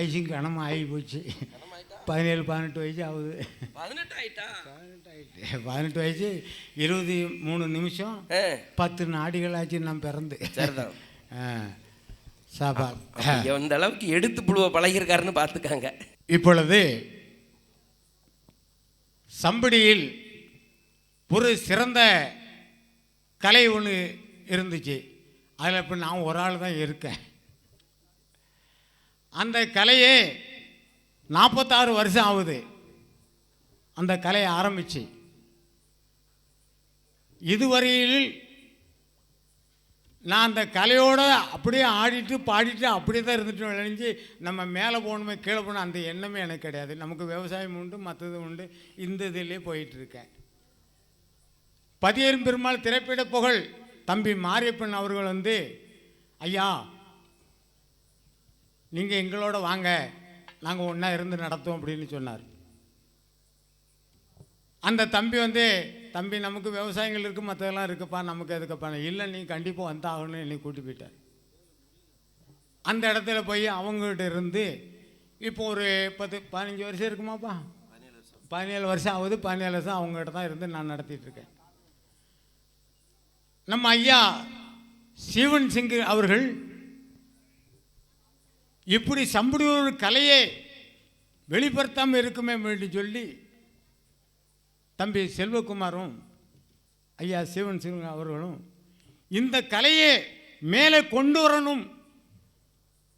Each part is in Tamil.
வயசும் கனமாக ஆகி போச்சு. 17-18 வயசு ஆகுது. 18 ஆயிட்டா? 18 வயசு 23 நிமிஷம் 10 நாடிகள் ஆச்சு நான் பிறந்து. சரிதான். சாபா எந்த அளவுக்கு எடுத்து புழுவ பழகிருக்காருன்னு பார்த்துக்காங்க. இப்பொழுது சம்படியில் ஒரு சிறந்த கலை ஒன்று இருந்துச்சு. அதில் இப்போ நான் ஒரு ஆள் தான் இருக்கேன். அந்த கலையே 46 வருஷம் ஆகுது அந்த கலையை ஆரம்பிச்சு. இதுவரையில் நான் அந்த கலையோடு அப்படியே ஆடிட்டு பாடிட்டு அப்படியே தான் இருந்துட்டு விளைஞ்சி நம்ம மேலே போகணுமே கீழே போகணும் அந்த எண்ணமே எனக்கு கிடையாது. நமக்கு விவசாயம் உண்டு, மற்றது உண்டு, இந்த இதிலே போயிட்டுருக்கேன். பதியேறும் பெருமாள் திரைப்பட புகழ் தம்பி மாரியப்பன் அவர்கள் வந்து, ஐயா நீங்கள் எங்களோட வாங்க, நாங்கள் ஒன்றா இருந்து நடத்துவோம் அப்படின்னு சொன்னார். அந்த தம்பி வந்து, தம்பி நமக்கு விவசாயங்கள் இருக்குது, மற்றதெல்லாம் இருக்குப்பா, நமக்கு எதுக்குப்பா, இல்லை நீ கண்டிப்பாக வந்தாகணும்னு என்னை கூட்டி போயிட்டார். அந்த இடத்துல போய் அவங்ககிட்ட இருந்து இப்போ ஒரு 10-15 வருஷம் இருக்குமாப்பா, 17 வருஷம் ஆகுது. 17 வருஷம் அவங்ககிட்ட தான் இருந்து நான் நடத்திட்டுருக்கேன். நம்ம ஐயா சீவன் சிங் அவர்கள் இப்படி சம்படியூர் கலையை வெளிப்படுத்தாமல் இருக்குமே என்று சொல்லி தம்பி செல்வகுமாரும் ஐயா சீவன் சிங் அவர்களும் இந்த கலையை மேலே கொண்டு வரணும்,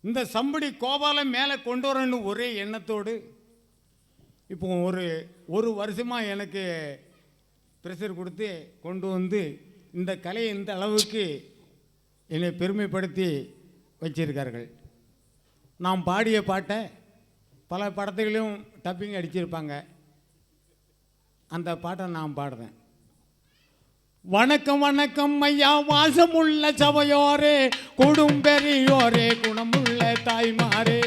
இந்த சம்படி கோபாலை மேலே கொண்டு வரணும் ஒரே எண்ணத்தோடு இப்போ ஒரு வருஷமாக எனக்கு ப்ரெஷர் கொடுத்து கொண்டு வந்து இந்த கலையை இந்த அளவுக்கு என்னை பெருமைப்படுத்தி வச்சிருக்கார்கள். நாம் பாடிய பாட்டை பல படத்துகளையும் டப்பிங் அடிச்சிருப்பாங்க. அந்த பாட்டை நான் பாடுறேன். வணக்கம் வணக்கம் ஐயா வாசமுள்ள சபையோரே, குடும்பெரியோரே, குணமுள்ள தாய்மாரே,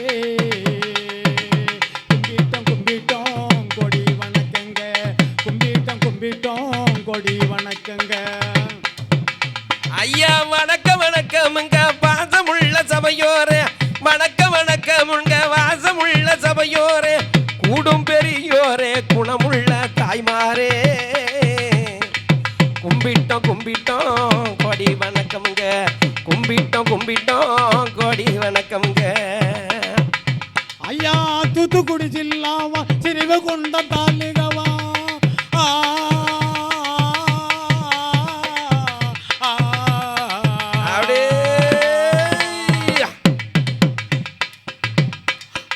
கும்பிட்டோம் கும்பிட்டோம் கொடி வணக்கங்க, கும்பிட்டோம் கும்பிட்டோம் கொடி வணக்கங்க. ஐயா வணக்கம் வணக்கமுங்க வாசமுள்ள சபையோரே, வணக்கம் வணக்கமுங்க வாசமுள்ள சபையோரே, கூடும் பெரியோரே, குணமுள்ள தாய்மாரே, கும்பிட்டோம் கும்பிட்டோம் கொடி வணக்கமுங்க, கும்பிட்டோம் கும்பிட்டோம் கொடி வணக்கமுங்க. ஐயா தூத்துக்குடி ஜில்லாவா ஸ்ரீவைகுண்டம் தாலுகாவா,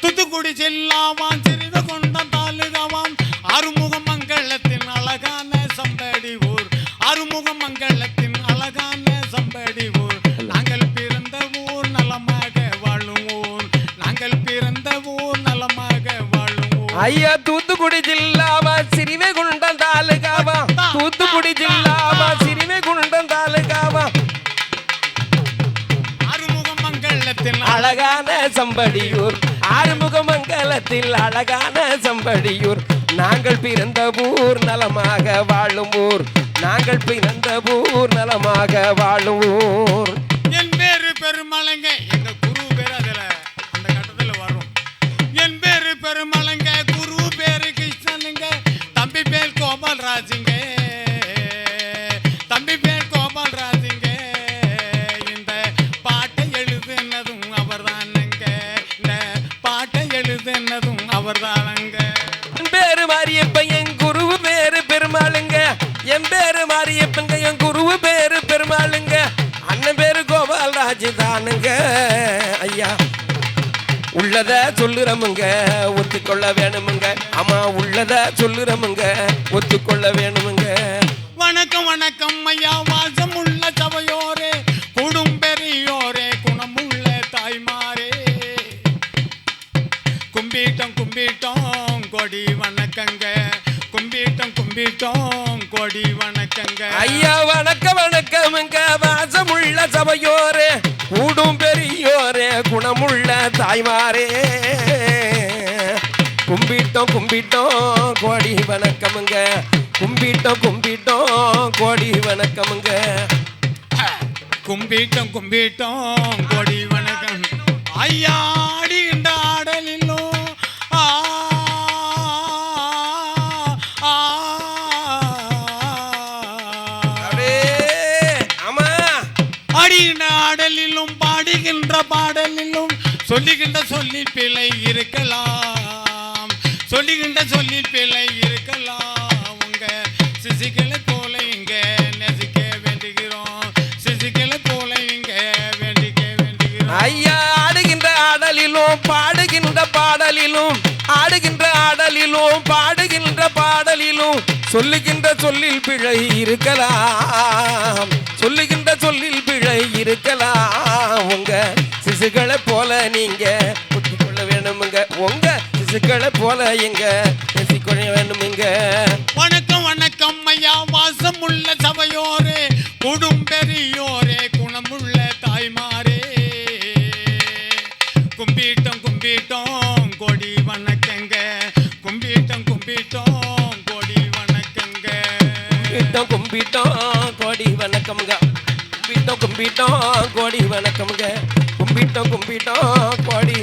தூத்துக்குடி ஜில்லாவாம் ஸ்ரீவைகுண்டம் தாலுகாவாம், அறுமுக மங்களத்தின் அழகான சம்படி ஊர், அறுமுக மங்களத்தின் அழகான சம்படி ஊர், நாங்கள் பிறந்த ஊர் நலமாக வாழும் ஊர், நாங்கள் பிறந்த ஊர் நலமாக வாழும் ஊர். ஐயா தூத்துக்குடி ஜில்லாவா ஸ்ரீவைகுண்டம் தாலுகாவா, தூத்துக்குடி ஜில்லாவா ஸ்ரீவைகுண்டம் தாலுகாவா, அறுமுக மங்களத்தின் அழகான சம்படியூர், ஆறுமுக மங்கலத்தில் அழகான சம்படியூர், நாங்கள் பிறந்த ஊர் நலமாக வாழும் ஊர், நாங்கள் பிறந்த ஊர் நலமாக வாழும் ஊர். என் பேரு பெருமலைங்க, எங்க குரு பேர் அதுல அந்த கட்டத்துல வரும். என் பேரு பெருமலைங்க, குரு பேரு கிருஷ்ணனுங்க, தம்பி பேர் கோபால்ராஜுங்க, தம்பி பேர் கோபால்ராஜுங்க. இந்த பாட்டை எழுதுனதும் அவர்தானுங்க, இந்த பாட்டை எழுதுனதும் அவர்தானுங்க. என் பேரு மாரியப்பன், என் குரு பேரு பெருமாளுங்க, என் பேரு மாரியப்பங்க, என் குரு பேரு பெருமாளுங்க, அண்ணன் பேரு கோபால்ராஜ் தானுங்க. ஐயா உள்ளத சொல்லுறமுங்க ஒத்துக்கொள்ள வேணுமுங்க, ஆமா உள்ளத சொல்லுறமுங்க ஒத்துக்கொள்ள வேணுமுங்க. வணக்கம் வணக்கம் ஐயா வாசமுள்ள சபையோரே, குடும்பெரியோரே, குணமுள்ள தாய்மாரே, கும்பிட்டோம் கும்பிட்டோம் கொடி வணக்கங்க, கும்பிட்டோம் கும்பிட்டோம் கொடி வணக்கங்க. ஐயா வணக்கம் வணக்கமுங்க வாசமுள்ள சபையோரே, கூடும் பெரியோரே, குணமுள்ள தாய்மாரே, கும்பிட்டோம் கும்பிட்டோம் கோடி வணக்கமுங்க, கும்பிட்டோம் கும்பிட்டோம் கோடி வணக்கமுங்க, கும்பிட்டோம் கும்பிட்டோம் கொடி வணக்கம். ஐயா ஆடுகின்ற ஆடலில் ஆடலிலும் பாடுகின்ற பாடலிலும் சொல்லுகின்ற சொல்லில் பிழை இருக்கலாம், சொல்லுகின்ற சொல்லில் பிழை இருக்கலாம். உங்க சிசுக்களை போல இங்க நேசிக்க வேண்டுகிறோம், சிசுக்களை போல இங்க வேண்டிக்க வேண்டுகிறோம். ஐயா ஆடுகின்ற ஆடலிலும் பாடுகின்ற பாடலிலும், ஆடுகின்ற ஆடலிலும் பாடுகின்ற பாடலிலும் சொல்லுகின்ற சொல்லில் பிழை இருக்கலாம், சொல்லுகின்ற சொல்லில் பிழை இருக்கலாம். உங்க சிசுகளை போல நீங்க ஒட்டிக்கொள்ள வேணுமுங்க, உங்க சிசுகளை போல எங்க பேசிக்கொள்ள வேணுமுங்க. வணக்கம் வணக்கம் ஐயா, வாசமுள்ள சபையோரே, குடும்பெரியோரே, குணமுள்ள தாய்மாரே, கும்பிட்டோம் கும்பிட்டோம் கோடி வணக்கங்க, கும்பிட்டோம் கும்பிட்டோம் கோடி வணக்கங்க, கும்பிட்டோம் கும்பிட்டோம் கோடி வணக்கம்ங்க, கும்பிட்டோம் கும்பிட்டோம் கோடி வணக்கம்ங்க, கும்பிட்டோம் கும்பிட்டோம் கோடி